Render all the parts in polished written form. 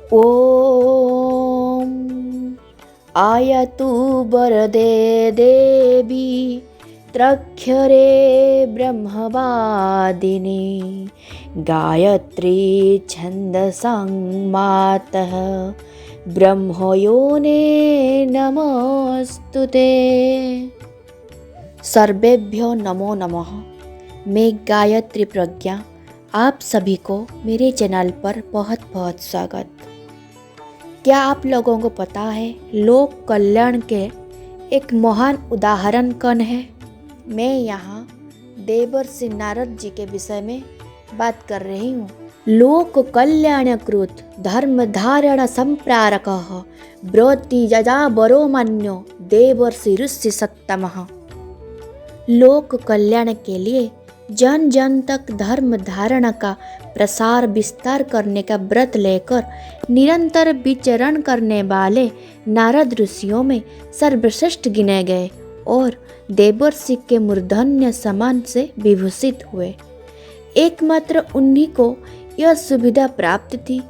ॐ आयतु वरदे देवी त्रक्षरे ब्रह्मवादिनी गायत्री छन्दसां मातः ब्रह्मयोने नमोस्तुते। सर्वेभ्यो नमो नमः। मैं गायत्री प्रज्ञा, आप सभी को मेरे चैनल पर बहुत बहुत स्वागत। क्या आप लोगों को पता है लोक कल्याण के एक महान उदाहरण कौन है? मैं यहाँ देवर्षि नारद जी के विषय में बात कर रही हूँ। लोक कल्याणकृत धर्म धारण संप्रारकः ब्रोति यजावरो मान्यो देवर्षि ऋषि सत्तमः। लोक कल्याण के लिए जन जन तक धर्म धारणा का प्रसार विस्तार करने का व्रत लेकर निरंतर विचरण करने वाले नारद ऋषियों में सर्वश्रेष्ठ गिने गए और देवर्षि के मूर्धन्य समान से विभूषित हुए। एकमात्र उन्हीं को यह सुविधा प्राप्त थी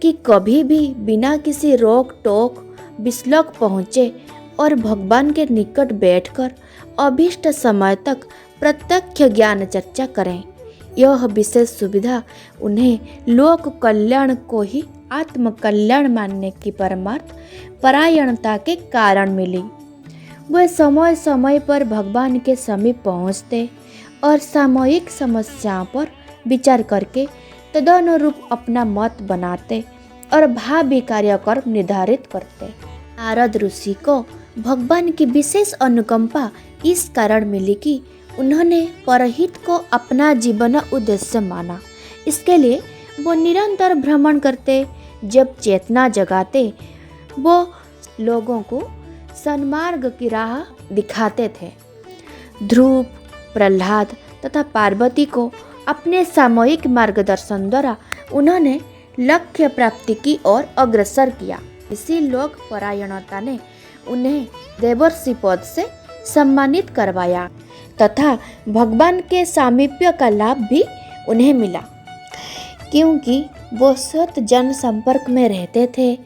कि कभी भी बिना किसी रोक टोक बिस्लोक पहुँचे और भगवान के निकट बैठकर अभीष्ट समय तक प्रत्यक्ष ज्ञान चर्चा करें। यह विशेष सुविधा उन्हें लोक कल्याण को ही आत्म कल्याण मानने की परमार्थ परायणता के कारण मिली। वे समय समय पर भगवान के समीप पहुँचते और सामूहिक समस्याओं पर विचार करके तदनुरूप अपना मत बनाते और भावी कार्यक्रम निर्धारित करते। नारद ऋषि को भगवान की विशेष अनुकंपा इस कारण मिली कि उन्होंने परहित को अपना जीवन उद्देश्य माना। इसके लिए वो निरंतर भ्रमण करते, जब चेतना जगाते वो लोगों को सन्मार्ग की राह दिखाते थे। ध्रुव, प्रहलाद तथा पार्वती को अपने सामूहिक मार्गदर्शन द्वारा उन्होंने लक्ष्य प्राप्ति की ओर अग्रसर किया। इसी लोक परायणता ने उन्हें देवर्षि पद से सम्मानित करवाया तथा भगवान के सामीप्य का लाभ भी उन्हें मिला, क्योंकि वो सत जन संपर्क में रहते थे।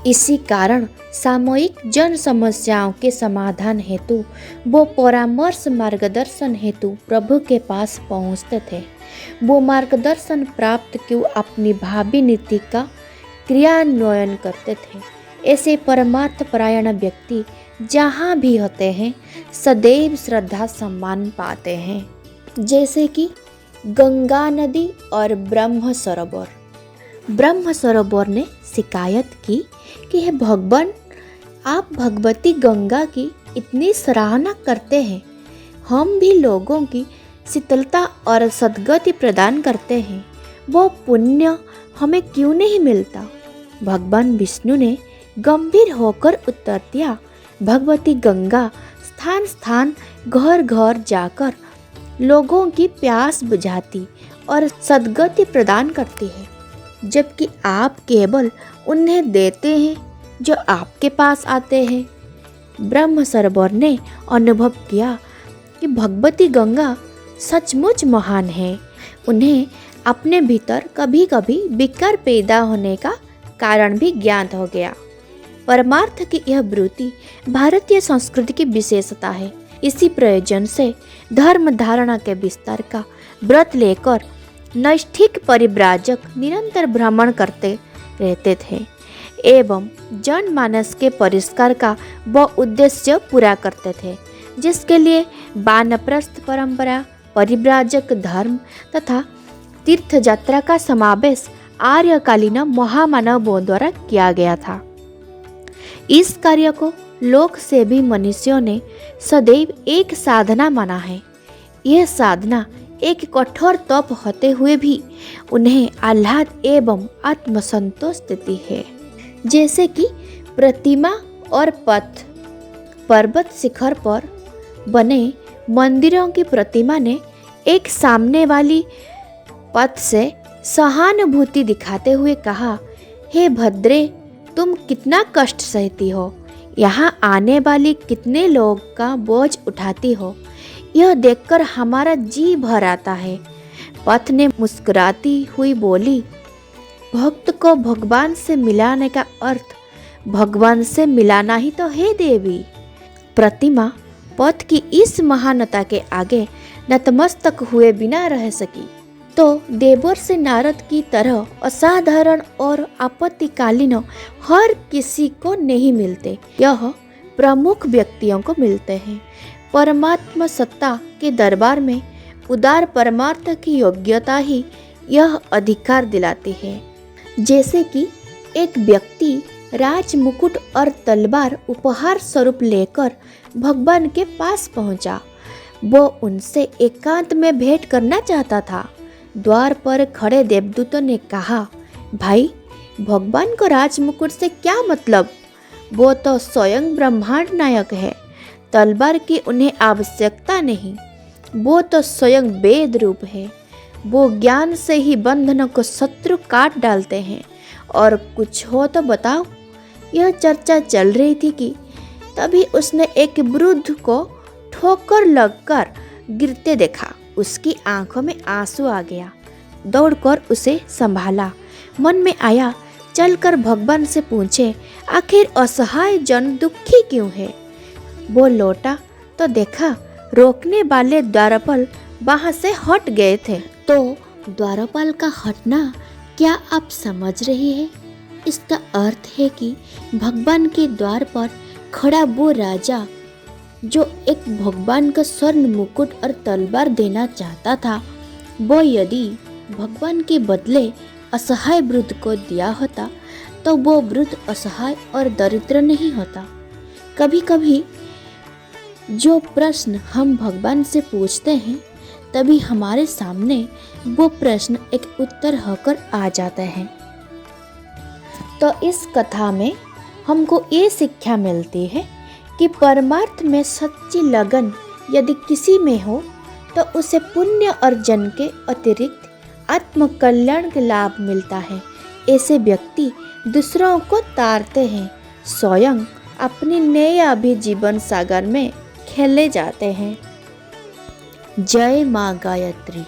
इसी कारण सामूहिक जन समस्याओं के समाधान हेतु वो परामर्श मार्गदर्शन हेतु प्रभु के पास पहुँचते थे। वो मार्गदर्शन प्राप्त क्यों अपनी भावी नीति का क्रियान्वयन करते थे। ऐसे परमार्थ परायण व्यक्ति जहाँ भी होते हैं सदैव श्रद्धा सम्मान पाते हैं। जैसे कि गंगा नदी और ब्रह्म सरोवर। ब्रह्म सरोवर ने शिकायत की कि हे भगवान, आप भगवती गंगा की इतनी सराहना करते हैं, हम भी लोगों की शीतलता और सद्गति प्रदान करते हैं, वो पुण्य हमें क्यों नहीं मिलता? भगवान विष्णु ने गंभीर होकर उत्तर दिया, भगवती गंगा स्थान स्थान घर घर जाकर लोगों की प्यास बुझाती और सद्गति प्रदान करती है, जबकि आप केवल उन्हें देते हैं जो आपके पास आते हैं। ब्रह्म सरोवर ने अनुभव किया कि भगवती गंगा सचमुच महान है। उन्हें अपने भीतर कभी कभी विकार पैदा होने का कारण भी ज्ञात हो गया। परमार्थ की यह वृत्ति भारतीय संस्कृति की विशेषता है। इसी प्रयोजन से धर्म धारणा के विस्तार का व्रत लेकर नैष्ठिक परिव्राजक निरंतर भ्रमण करते रहते थे एवं जनमानस के परिष्कार का वह उद्देश्य पूरा करते थे, जिसके लिए वानप्रस्थ परंपरा, परिव्राजक धर्म तथा तीर्थ यात्रा का समावेश आर्यकालीन महामानवों द्वारा किया गया था। इस कार्य को लोक सेवी मनुष्यों ने सदैव एक साधना माना है। यह साधना एक कठोर तप होते हुए भी उन्हें आह्लाद एवं आत्मसंतोष देती है। जैसे कि प्रतिमा और पथ। पर्वत शिखर पर बने मंदिरों की प्रतिमा ने एक सामने वाली पथ से सहानुभूति दिखाते हुए कहा, हे भद्रे, तुम कितना कष्ट सहती हो, यहाँ आने वाली कितने लोग का बोझ उठाती हो, यह देखकर हमारा जी भर आता है। पथ ने मुस्कुराती हुई बोली, भक्त को भगवान से मिलाने का अर्थ भगवान से मिलाना ही तो है देवी। प्रतिमा पथ की इस महानता के आगे नतमस्तक हुए बिना रह सकी, तो देवर से नारद की तरह असाधारण और आपत्तिकालीन हर किसी को नहीं मिलते। यह प्रमुख व्यक्तियों को मिलते हैं। परमात्मा सत्ता के दरबार में उदार परमार्थ की योग्यता ही यह अधिकार दिलाती है। जैसे कि एक व्यक्ति राज मुकुट और तलवार उपहार स्वरूप लेकर भगवान के पास पहुंचा। वो उनसे एकांत में भेंट करना चाहता था। द्वार पर खड़े देवदूतों ने कहा, भाई, भगवान को राज मुकुट से क्या मतलब? वो तो स्वयं ब्रह्मांड नायक है। तलवार की उन्हें आवश्यकता नहीं। वो तो स्वयं वेद रूप है। वो ज्ञान से ही बंधनों को शत्रु काट डालते हैं। और कुछ हो तो बताओ। यह चर्चा चल रही थी कि तभी उसने एक वृद्ध को ठोकर लगकर गिरते देखा। उसकी आंखों में आंसू आ गया। दौड़कर उसे संभाला। मन में आया, चलकर भगवान से पूछे, आखिर असहाय जन दुखी क्यों है? वो लौटा तो देखा रोकने वाले द्वारपाल वहां से हट गए थे। तो द्वारपाल का हटना क्या आप समझ रही है? इसका अर्थ है कि भगवान के द्वार पर खड़ा वो राजा जो एक भगवान का स्वर्ण मुकुट और तलवार देना चाहता था, वो यदि भगवान के बदले असहाय वृद्ध को दिया होता तो वो वृद्ध असहाय और दरिद्र नहीं होता। कभी कभी जो प्रश्न हम भगवान से पूछते हैं, तभी हमारे सामने वो प्रश्न एक उत्तर होकर आ जाता है। तो इस कथा में हमको ये शिक्षा मिलती है कि परमार्थ में सच्ची लगन यदि किसी में हो तो उसे पुण्य अर्जन के अतिरिक्त आत्म कल्याण का लाभ मिलता है। ऐसे व्यक्ति दूसरों को तारते हैं, स्वयं अपनी नया भी जीवन सागर में खेले जाते हैं। जय माँ गायत्री।